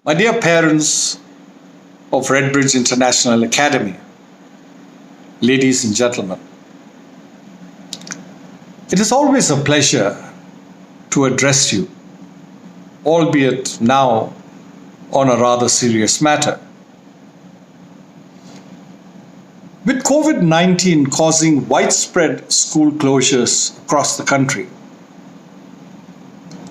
My dear parents of Redbridge International Academy, ladies and gentlemen, it is always a pleasure to address you, albeit now on a rather serious matter. With Covid-19 causing widespread school closures across the country,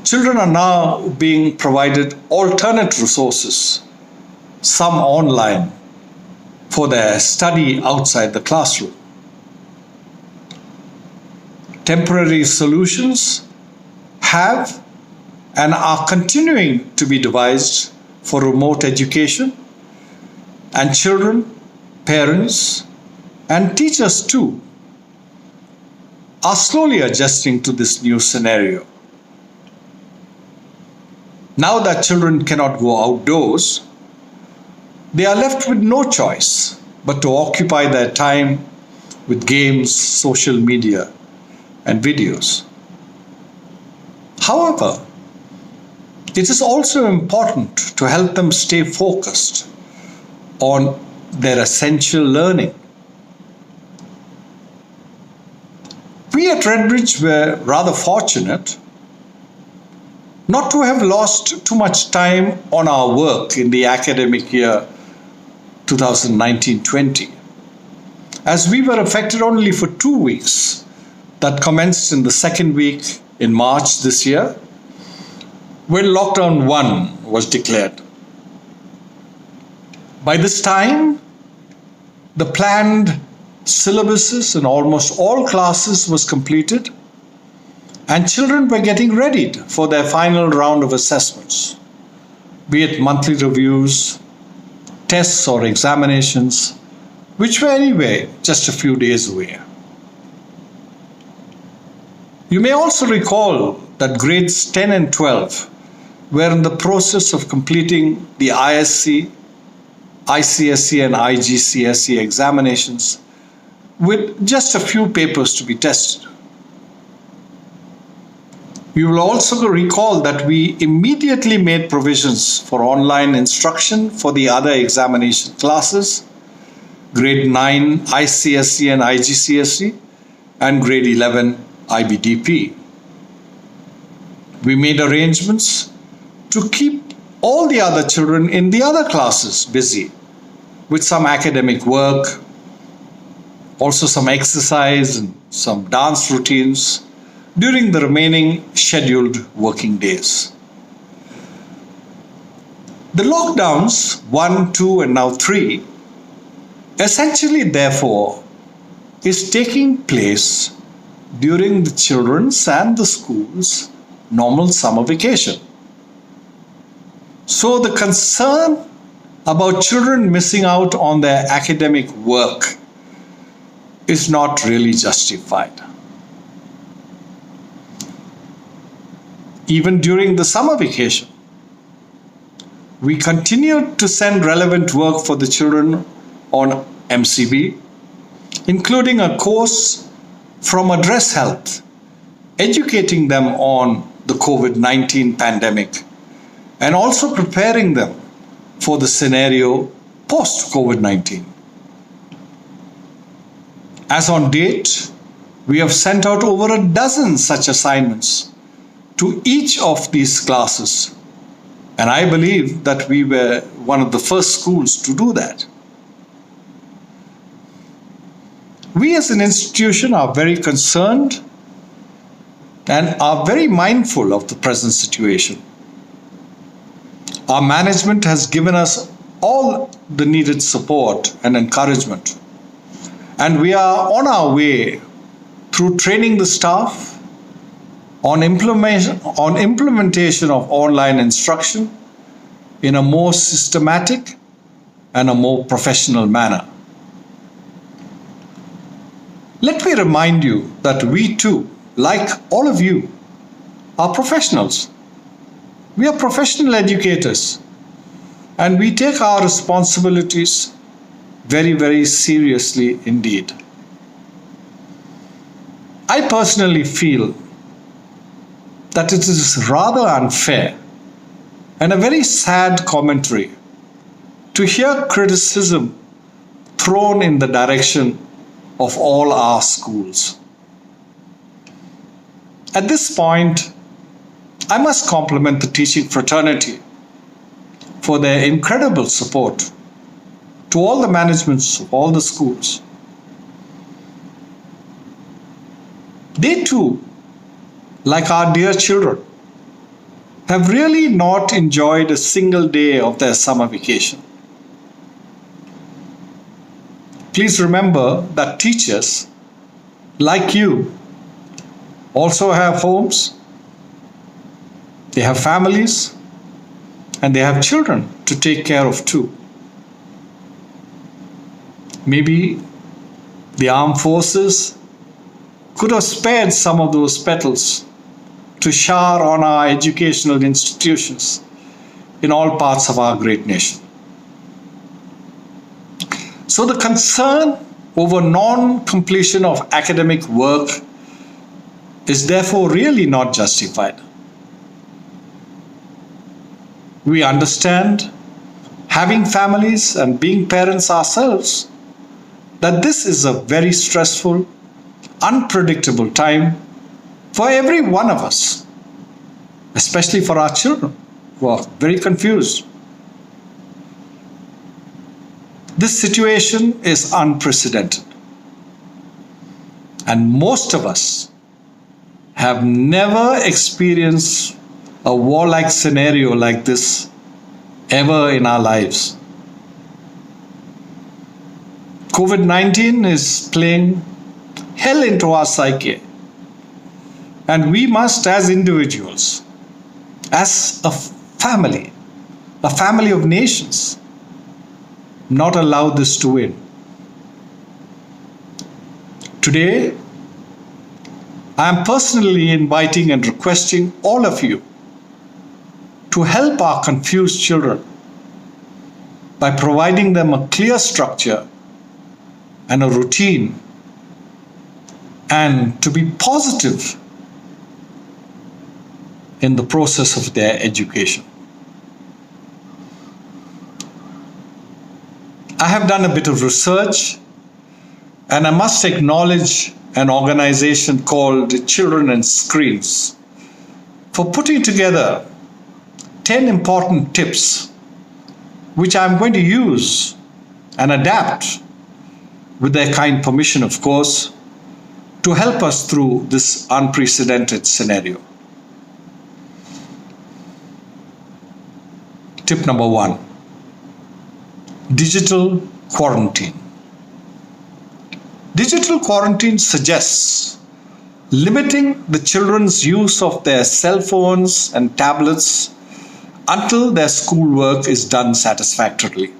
children are now being provided alternate resources, some online, for their study outside the classroom. Temporary solutions have and are continuing to be devised for remote education, and children, parents, and teachers too are slowly adjusting to this new scenario. Now that children cannot go outdoors, they are left with no choice but to occupy their time with games, social media, and videos. However, it is also important to help them stay focused on their essential learning. We at Redbridge were rather fortunate not to have lost too much time on our work in the academic year 2019-20, as we were affected only for 2 weeks that commenced in the second week in March this year, when Lockdown 1 was declared. By this time, the planned syllabuses in almost all classes was completed, and children were getting readied for their final round of assessments, be it monthly reviews, tests or examinations, which were anyway just a few days away. You may also recall that grades 10 and 12 were in the process of completing the ISC, ICSE and IGCSE examinations with just a few papers to be tested. You will also recall that we immediately made provisions for online instruction for the other examination classes, grade 9 ICSE and IGCSE, and grade 11 IBDP. We made arrangements to keep all the other children in the other classes busy with some academic work, also some exercise and some dance routines during the remaining scheduled working days. The lockdowns 1, 2, and now 3 essentially therefore is taking place during the children's and the school's normal summer vacation. So the concern about children missing out on their academic work is not really justified. Even during the summer vacation, we continued to send relevant work for the children on MCB, including a course from Address Health, educating them on the COVID-19 pandemic and also preparing them for the scenario post-COVID-19. As on date, we have sent out over a dozen such assignments to each of these classes, and I believe that we were one of the first schools to do that. We as an institution are very concerned and are very mindful of the present situation. Our management has given us all the needed support and encouragement, and we are on our way through training the staff on implementation of online instruction in a more systematic and a more professional manner. Let me remind you that we too, like all of you, are professionals. We are professional educators, and we take our responsibilities very, very seriously indeed. I personally feel that it is rather unfair and a very sad commentary to hear criticism thrown in the direction of all our schools. At this point, I must compliment the teaching fraternity for their incredible support to all the managements of all the schools. They too, like our dear children, have really not enjoyed a single day of their summer vacation. Please remember that teachers, like you, also have homes, they have families, and they have children to take care of too. Maybe the armed forces could have spared some of those petals to shower on our educational institutions in all parts of our great nation. So the concern over non-completion of academic work is therefore really not justified. We understand, having families and being parents ourselves, that this is a very stressful, unpredictable time for every one of us, especially for our children who are very confused. This situation is unprecedented, and most of us have never experienced a war-like scenario like this ever in our lives. Covid-19 is playing hell into our psyche, and we must, as individuals, as a family of nations, not allow this to win. Today, I am personally inviting and requesting all of you to help our confused children by providing them a clear structure and a routine, and to be positive in the process of their education. I have done a bit of research, and I must acknowledge an organization called Children and Screens for putting together 10 important tips which I'm going to use and adapt, with their kind permission of course, to help us through this unprecedented scenario. Tip number 1. Digital quarantine. Digital quarantine suggests limiting the children's use of their cell phones and tablets until their schoolwork is done satisfactorily.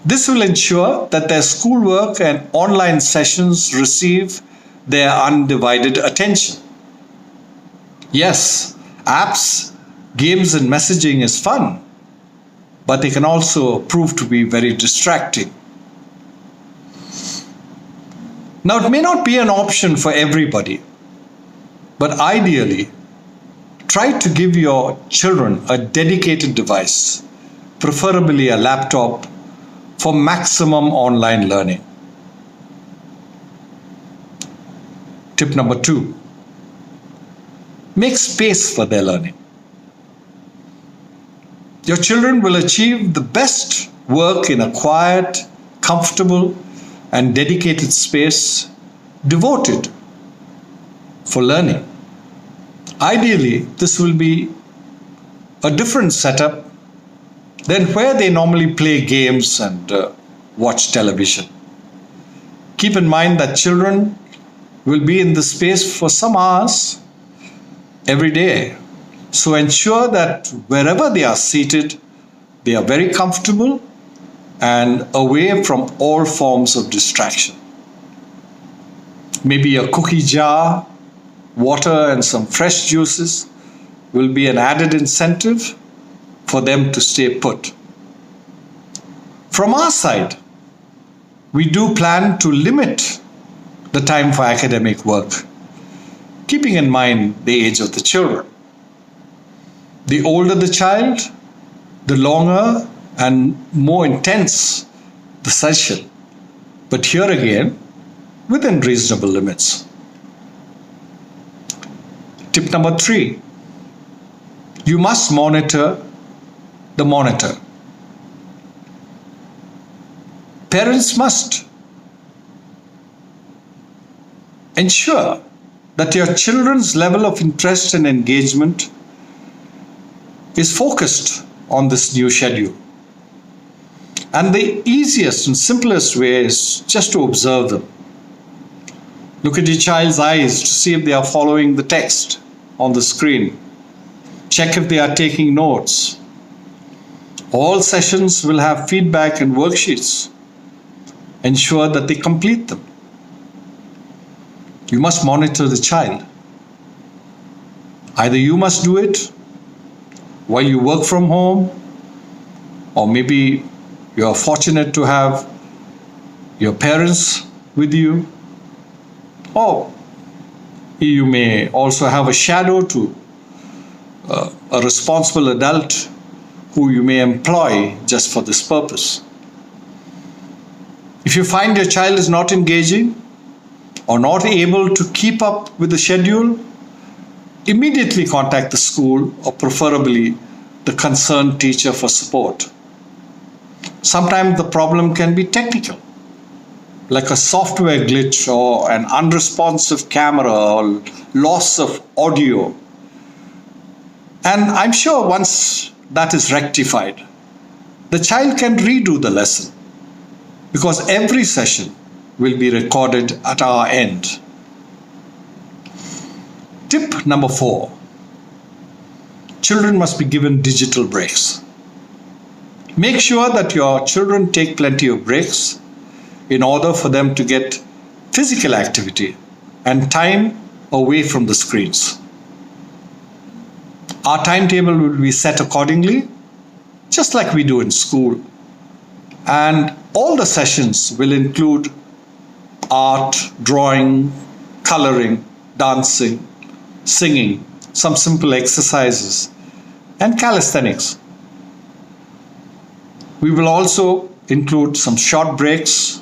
This will ensure that their schoolwork and online sessions receive their undivided attention. Yes, apps, games and messaging is fun, but they can also prove to be very distracting. Now, it may not be an option for everybody, but ideally, try to give your children a dedicated device, preferably a laptop, for maximum online learning. Tip number 2. Make space for their learning. Your children will achieve the best work in a quiet, comfortable, and dedicated space devoted for learning. Ideally, this will be a different setup than where they normally play games and watch television. Keep in mind that children will be in this space for some hours every day. So ensure that wherever they are seated, they are very comfortable and away from all forms of distraction. Maybe a cookie jar, water and some fresh juices will be an added incentive for them to stay put. From our side, we do plan to limit the time for academic work, keeping in mind the age of the children. The older the child, the longer and more intense the session. But here again, within reasonable limits. Tip number 3, you must monitor the monitor. Parents must ensure that your children's level of interest and engagement is focused on this new schedule. And the easiest and simplest way is just to observe them. Look at your child's eyes to see if they are following the text on the screen. Check if they are taking notes. All sessions will have feedback and worksheets. Ensure that they complete them. You must monitor the child. Either you must do it while you work from home, or maybe you are fortunate to have your parents with you, or you may also have a shadow to a responsible adult who you may employ just for this purpose. If you find your child is not engaging or not able to keep up with the schedule, immediately contact the school or preferably the concerned teacher for support. Sometimes the problem can be technical, like a software glitch or an unresponsive camera or loss of audio. And I'm sure once that is rectified, the child can redo the lesson because every session will be recorded at our end. Tip number 4, children must be given digital breaks. Make sure that your children take plenty of breaks in order for them to get physical activity and time away from the screens. Our timetable will be set accordingly, just like we do in school. And all the sessions will include art, drawing, coloring, dancing, singing, some simple exercises, and calisthenics. We will also include some short breaks,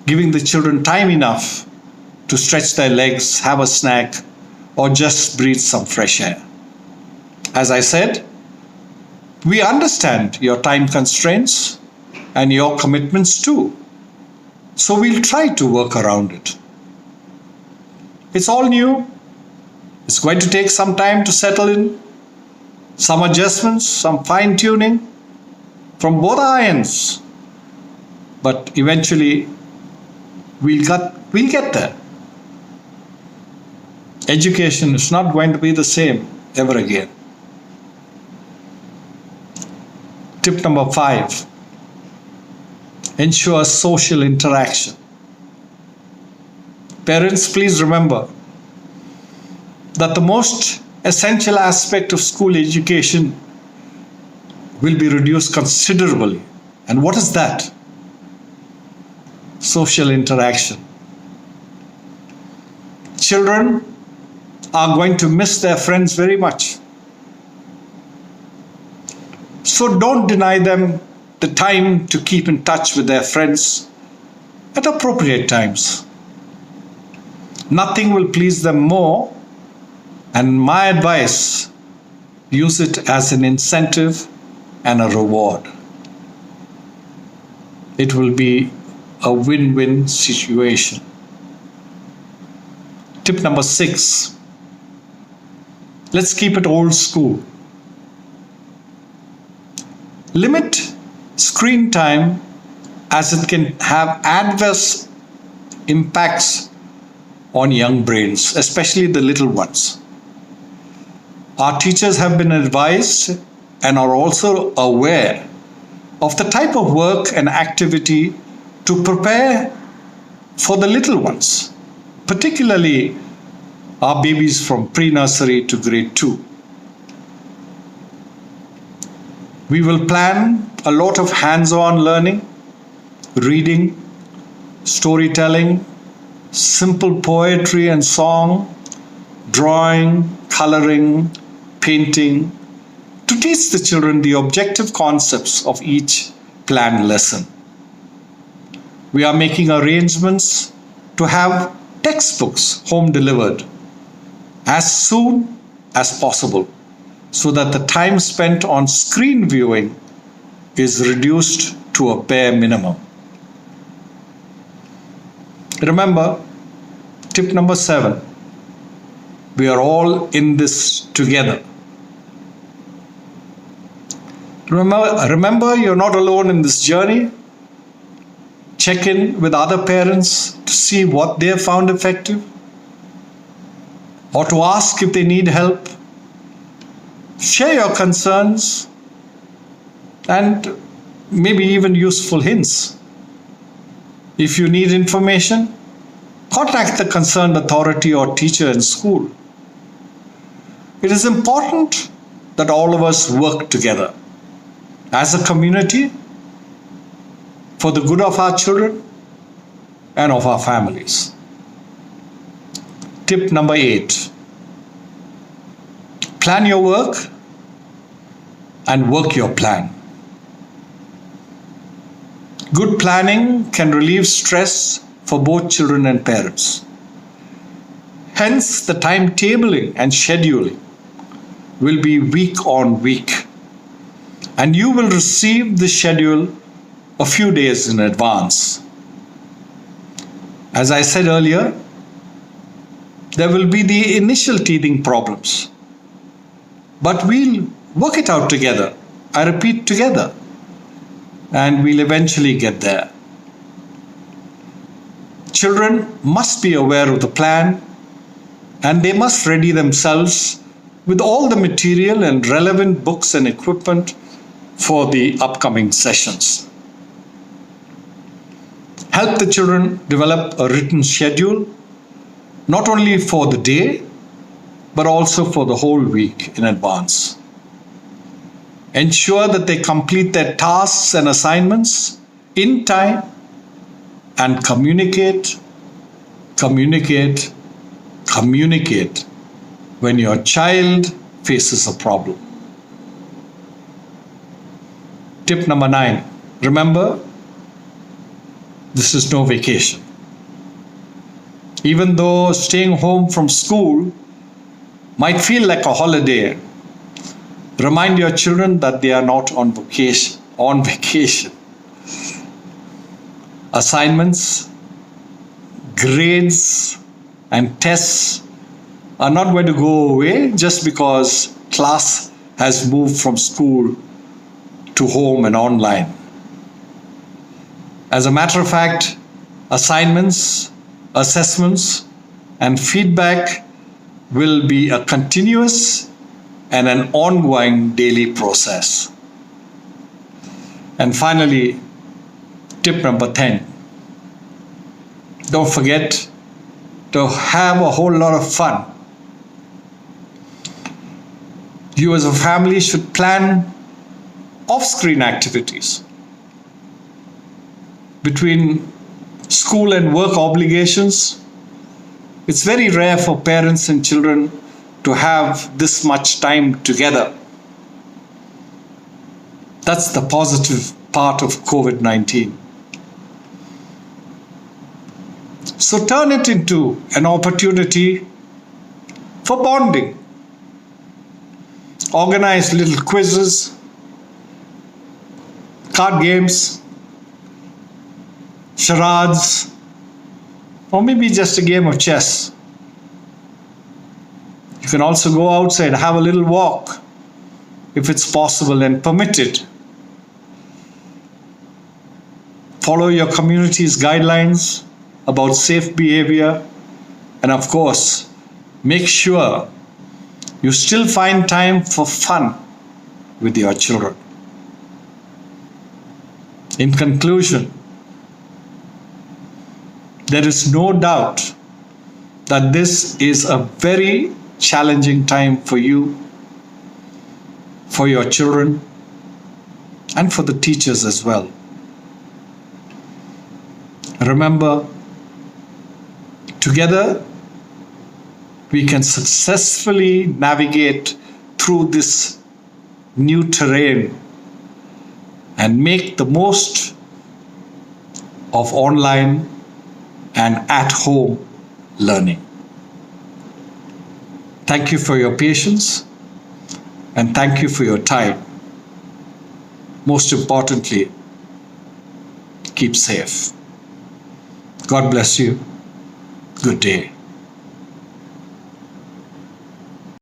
giving the children time enough to stretch their legs, have a snack, or just breathe some fresh air. As I said, we understand your time constraints and your commitments too. So we'll try to work around it. It's all new. It's going to take some time to settle in, some adjustments, some fine-tuning from both our ends. But eventually, we'll get there. Education is not going to be the same ever again. Tip number 5, ensure social interaction. Parents, please remember that the most essential aspect of school education will be reduced considerably. And what is that? Social interaction. Children are going to miss their friends very much. So don't deny them the time to keep in touch with their friends at appropriate times. Nothing will please them more, and my advice, use it as an incentive and a reward. It will be a win-win situation. Tip number 6, let's keep it old school. Limit screen time as it can have adverse impacts on young brains, especially the little ones. Our teachers have been advised and are also aware of the type of work and activity to prepare for the little ones, particularly our babies from pre-nursery to grade 2. We will plan a lot of hands-on learning, reading, storytelling, simple poetry and song, drawing, coloring, painting, to teach the children the objective concepts of each planned lesson. We are making arrangements to have textbooks home delivered as soon as possible so that the time spent on screen viewing is reduced to a bare minimum. Remember, tip number 7, we are all in this together. Remember, you're not alone in this journey. Check in with other parents to see what they have found effective, or to ask if they need help. Share your concerns and maybe even useful hints. If you need information, contact the concerned authority or teacher in school. It is important that all of us work together as a community for the good of our children and of our families. Tip number 8. Plan your work and work your plan. Good planning can relieve stress for both children and parents. Hence, the timetabling and scheduling will be week on week, and you will receive the schedule a few days in advance. As I said earlier, there will be the initial teething problems, but we'll work it out together. I repeat, together, and we'll eventually get there. Children must be aware of the plan, and they must ready themselves with all the material and relevant books and equipment for the upcoming sessions. Help the children develop a written schedule, not only for the day, but also for the whole week in advance. Ensure that they complete their tasks and assignments in time, and communicate when your child faces a problem. Tip number 9. Remember, this is no vacation. Even though staying home from school might feel like a holiday, remind your children that they are not on vacation. Assignments, grades, and tests are not going to go away just because class has moved from school to home and online. As a matter of fact, assignments, assessments, and feedback will be a continuous and an ongoing daily process. And finally, tip number 10. Don't forget to have a whole lot of fun. You as a family should plan off-screen activities. Between school and work obligations, it's very rare for parents and children to have this much time together. That's the positive part of COVID-19. So turn it into an opportunity for bonding. Organize little quizzes, card games, charades, or maybe just a game of chess. You can also go outside, have a little walk, if it's possible and permitted. Follow your community's guidelines about safe behavior, and of course, make sure you still find time for fun with your children. In conclusion, there is no doubt that this is a very challenging time for you, for your children, and for the teachers as well. Remember, together we can successfully navigate through this new terrain and make the most of online and at-home learning. Thank you for your patience and thank you for your time. Most importantly, keep safe. God bless you. Good day.